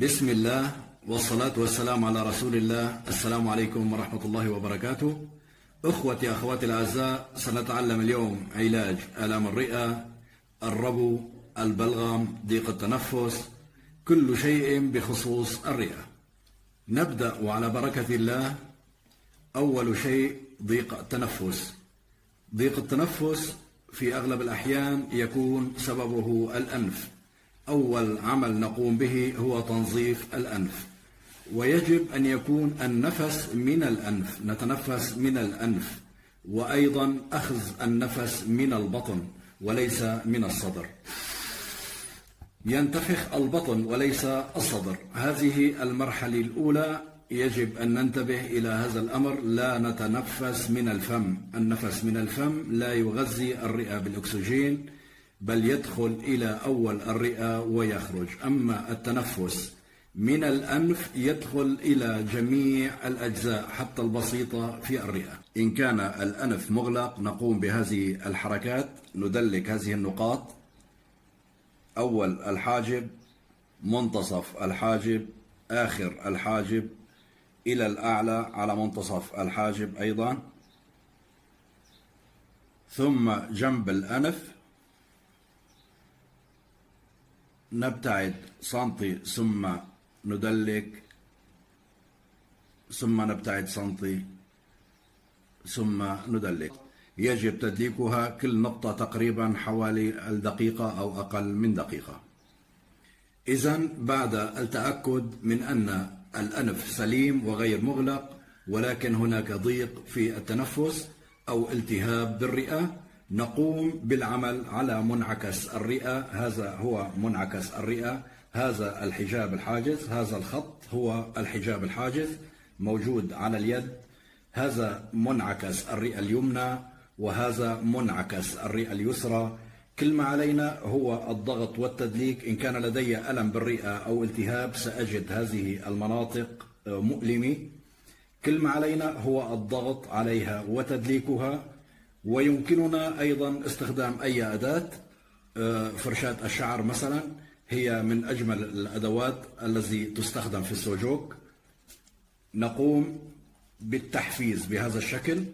بسم الله والصلاة والسلام على رسول الله. السلام عليكم ورحمة الله وبركاته. أخوتي أخواتي الأعزاء، سنتعلم اليوم علاج آلام الرئة، الربو، البلغم، ضيق التنفس، كل شيء بخصوص الرئة. نبدأ وعلى بركة الله. أول شيء ضيق التنفس. ضيق التنفس في أغلب الأحيان يكون سببه الأنف. أول عمل نقوم به هو تنظيف الأنف، ويجب أن يكون النفس من الأنف، نتنفس من الأنف، وأيضا أخذ النفس من البطن وليس من الصدر. ينتفخ البطن وليس الصدر. هذه المرحلة الأولى يجب أن ننتبه إلى هذا الأمر. لا نتنفس من الفم. النفس من الفم لا يغذي الرئة بالأكسجين، بل يدخل إلى أول الرئة ويخرج. أما التنفس من الأنف يدخل إلى جميع الأجزاء حتى البسيطة في الرئة. إن كان الأنف مغلق نقوم بهذه الحركات، ندلك هذه النقاط: أول الحاجب، منتصف الحاجب، آخر الحاجب، إلى الأعلى على منتصف الحاجب أيضا، ثم جنب الأنف نبتعد سنتي ثم ندلك، ثم نبتعد سنتي ثم ندلك. يجب تدليكها كل نقطة تقريبا حوالي الدقيقة أو أقل من دقيقة. إذن بعد التأكد من أن الأنف سليم وغير مغلق، ولكن هناك ضيق في التنفس أو التهاب بالرئة، نقوم بالعمل على منعكس الرئة. هذا هو منعكس الرئة، هذا الحجاب الحاجز، هذا الخط هو الحجاب الحاجز موجود على اليد. هذا منعكس الرئة اليمنى وهذا منعكس الرئة اليسرى. كل ما علينا هو الضغط والتدليك. إن كان لدي ألم بالرئة أو التهاب سأجد هذه المناطق مؤلمة. كل ما علينا هو الضغط عليها وتدليكها. ويمكننا أيضا استخدام أي أداة. فرشاة الشعر مثلا هي من أجمل الأدوات التي تستخدم في السوجوك. نقوم بالتحفيز بهذا الشكل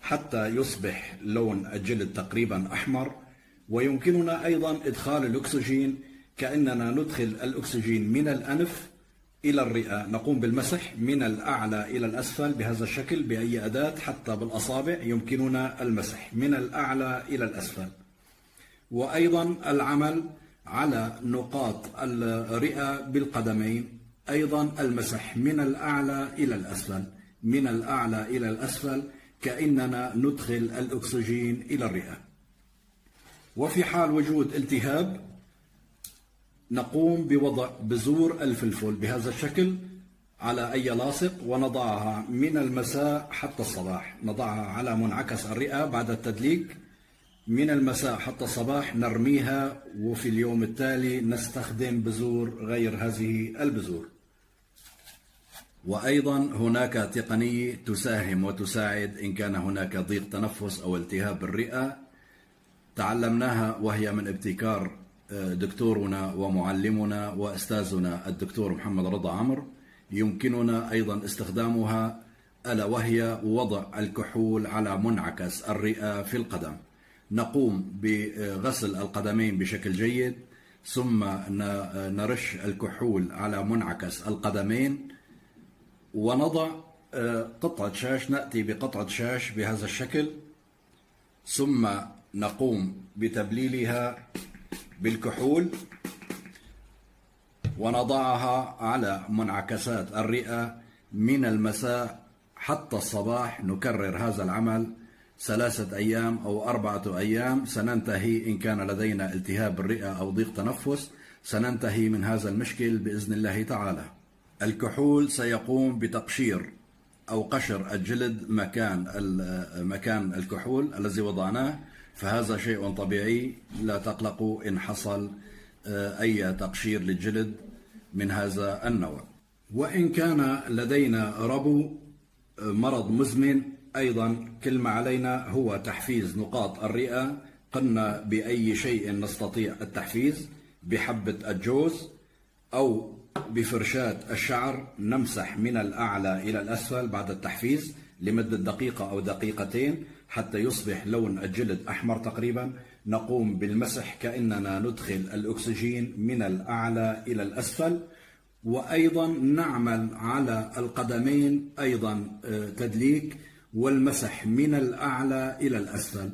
حتى يصبح لون الجلد تقريبا أحمر. ويمكننا أيضا إدخال الأكسجين، كأننا ندخل الأكسجين من الأنف إلى الرئة. نقوم بالمسح من الأعلى إلى الأسفل بهذا الشكل بأي أداة، حتى بالأصابع يمكننا المسح من الأعلى إلى الأسفل. وأيضا العمل على نقاط الرئة بالقدمين، أيضا المسح من الأعلى إلى الأسفل، من الأعلى إلى الأسفل، كأننا ندخل الأكسجين إلى الرئة. وفي حال وجود التهاب نقوم بوضع بذور الفلفل بهذا الشكل على أي لاصق، ونضعها من المساء حتى الصباح. نضعها على منعكس الرئة بعد التدليك من المساء حتى الصباح، نرميها، وفي اليوم التالي نستخدم بذور غير هذه البذور. وأيضا هناك تقنية تساهم وتساعد إن كان هناك ضيق تنفس أو التهاب بالرئة، تعلمناها وهي من ابتكار دكتورنا ومعلمنا وأستاذنا الدكتور محمد رضا عمرو. يمكننا أيضا استخدامها، ألا وهي وضع الكحول على منعكس الرئة في القدم. نقوم بغسل القدمين بشكل جيد، ثم نرش الكحول على منعكس القدمين، ونضع قطعة شاش. نأتي بقطعة شاش بهذا الشكل، ثم نقوم بتبليلها بالكحول ونضعها على منعكسات الرئة من المساء حتى الصباح. نكرر هذا العمل 3 أيام أو 4 أيام. سننتهي إن كان لدينا التهاب بالرئة أو ضيق تنفس، سننتهي من هذا المشكل بإذن الله تعالى. الكحول سيقوم بتقشير أو قشر الجلد مكان الكحول الذي وضعناه، فهذا شيء طبيعي، لا تقلقوا إن حصل أي تقشير للجلد من هذا النوع. وإن كان لدينا ربو، مرض مزمن، أيضا كل ما علينا هو تحفيز نقاط الرئة. قلنا بأي شيء نستطيع التحفيز: بحبة الجوز أو بفرشاة الشعر نمسح من الأعلى إلى الأسفل بعد التحفيز لمدة دقيقة أو دقيقتين حتى يصبح لون الجلد أحمر تقريبا. نقوم بالمسح كأننا ندخل الأكسجين من الأعلى إلى الأسفل. وأيضا نعمل على القدمين أيضا تدليك والمسح من الأعلى إلى الأسفل،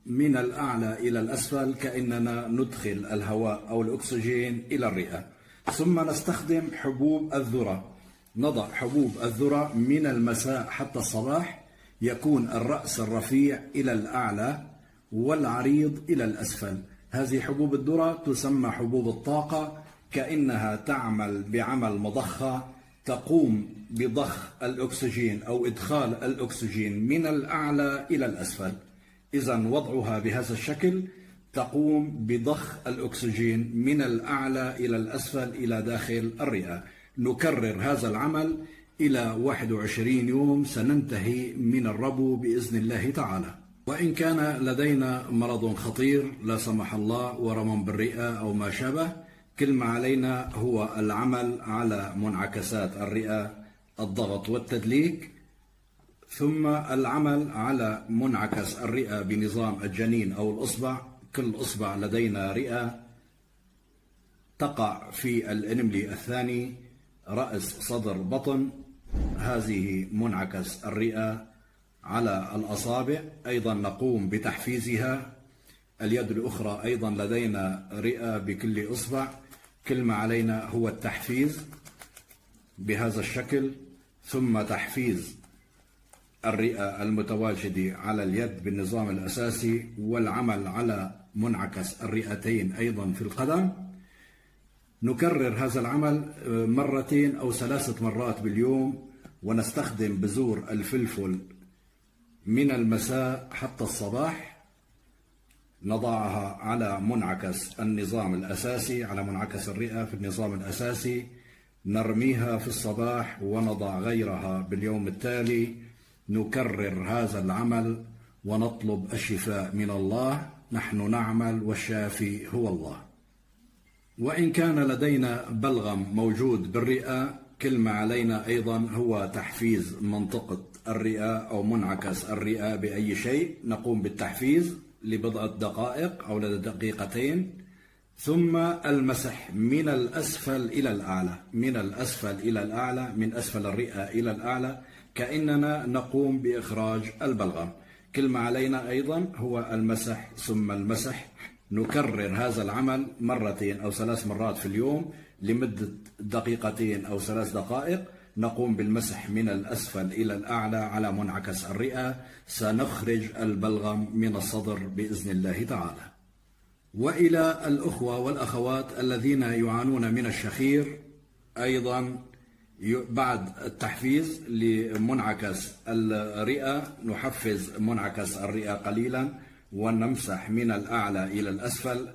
من الأعلى إلى الأسفل كأننا ندخل الهواء أو الأكسجين إلى الرئة. ثم نستخدم حبوب الذرة. نضع حبوب الذرة من المساء حتى الصباح، يكون الرأس الرفيع إلى الأعلى والعريض إلى الأسفل. هذه حبوب الذرة تسمى حبوب الطاقة، كأنها تعمل بعمل مضخة تقوم بضخ الأكسجين أو إدخال الأكسجين من الأعلى إلى الأسفل. إذا وضعها بهذا الشكل تقوم بضخ الأكسجين من الأعلى إلى الأسفل إلى داخل الرئة. نكرر هذا العمل إلى 21 يوم، سننتهي من الربو بإذن الله تعالى. وإن كان لدينا مرض خطير لا سمح الله ورم بالرئة أو ما شابه، كل ما علينا هو العمل على منعكسات الرئة، الضغط والتدليك، ثم العمل على منعكس الرئة بنظام الجنين أو الأصبع. كل أصبع لدينا رئة تقع في الإنملي الثاني، رأس صدر بطن. هذه منعكس الرئة على الأصابع، أيضا نقوم بتحفيزها. اليد الأخرى أيضا لدينا رئة بكل إصبع، كل ما علينا هو التحفيز بهذا الشكل، ثم تحفيز الرئة المتواجدة على اليد بالنظام الأساسي، والعمل على منعكس الرئتين أيضا في القدم. نكرر هذا العمل مرتين أو 3 مرات باليوم، ونستخدم بذور الفلفل من المساء حتى الصباح. نضعها على منعكس النظام الأساسي، على منعكس الرئة في النظام الأساسي، نرميها في الصباح ونضع غيرها باليوم التالي. نكرر هذا العمل ونطلب الشفاء من الله. نحن نعمل والشافي هو الله. وإن كان لدينا بلغم موجود بالرئة، كل ما علينا أيضا هو تحفيز منطقة الرئة أو منعكس الرئة بأي شيء. نقوم بالتحفيز لبضعة دقائق أو لدقيقتين، ثم المسح من الأسفل إلى الأعلى، من الأسفل إلى الأعلى، من أسفل الرئة إلى الأعلى، كأننا نقوم بإخراج البلغم. كل ما علينا أيضا هو المسح ثم المسح. نكرر هذا العمل مرتين أو 3 مرات في اليوم لمدة دقيقتين أو 3 دقائق. نقوم بالمسح من الأسفل إلى الأعلى على منعكس الرئة. سنخرج البلغم من الصدر بإذن الله تعالى. وإلى الأخوة والأخوات الذين يعانون من الشخير، أيضا بعد التحفيز لمنعكس الرئة نحفز منعكس الرئة قليلا ونمسح من الأعلى إلى الأسفل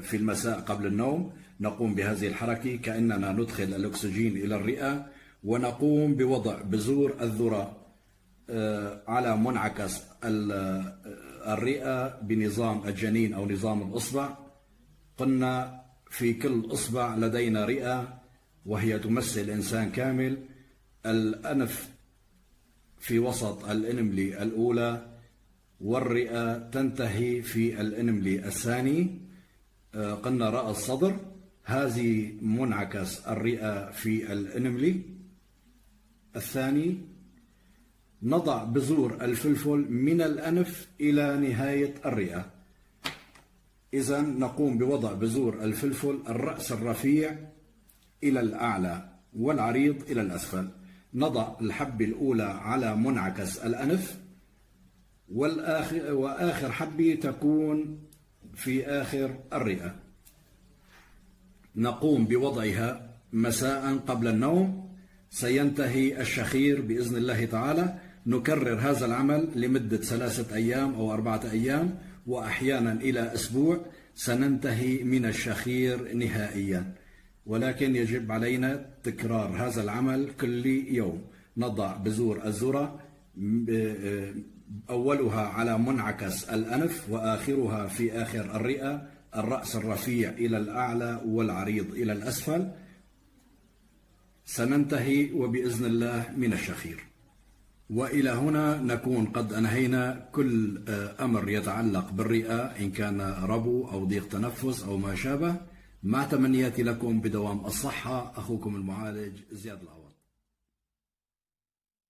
في المساء قبل النوم. نقوم بهذه الحركة كأننا ندخل الأكسجين إلى الرئة، ونقوم بوضع بذور الذرة على منعكس الرئة بنظام الجنين أو نظام الأصبع. قلنا في كل أصبع لدينا رئة وهي تمثل إنسان كامل. الأنف في وسط الإنملي الأولى، والرئة تنتهي في الإنملي الثاني. قلنا رأس صدر، هذه منعكس الرئة في الإنملي الثاني. نضع بذور الفلفل من الأنف إلى نهاية الرئة. إذا نقوم بوضع بذور الفلفل الرأس الرفيع إلى الأعلى والعريض إلى الأسفل. نضع الحبة الأولى على منعكس الأنف، وآخر حبة تكون في آخر الرئة. نقوم بوضعها مساء قبل النوم. سينتهي الشخير بإذن الله تعالى. نكرر هذا العمل لمدة 3 أيام أو 4 أيام، وأحيانا إلى أسبوع. سننتهي من الشخير نهائيا، ولكن يجب علينا تكرار هذا العمل كل يوم. نضع بذور الذرة أولها على منعكس الأنف وآخرها في آخر الرئة، الرأس الرفيع إلى الأعلى والعريض إلى الأسفل. سننتهي وبإذن الله من الشخير. وإلى هنا نكون قد أنهينا كل أمر يتعلق بالرئة، إن كان ربو أو ضيق تنفس أو ما شابه، مع تمنياتي لكم بدوام الصحة. أخوكم المعالج زياد العوض.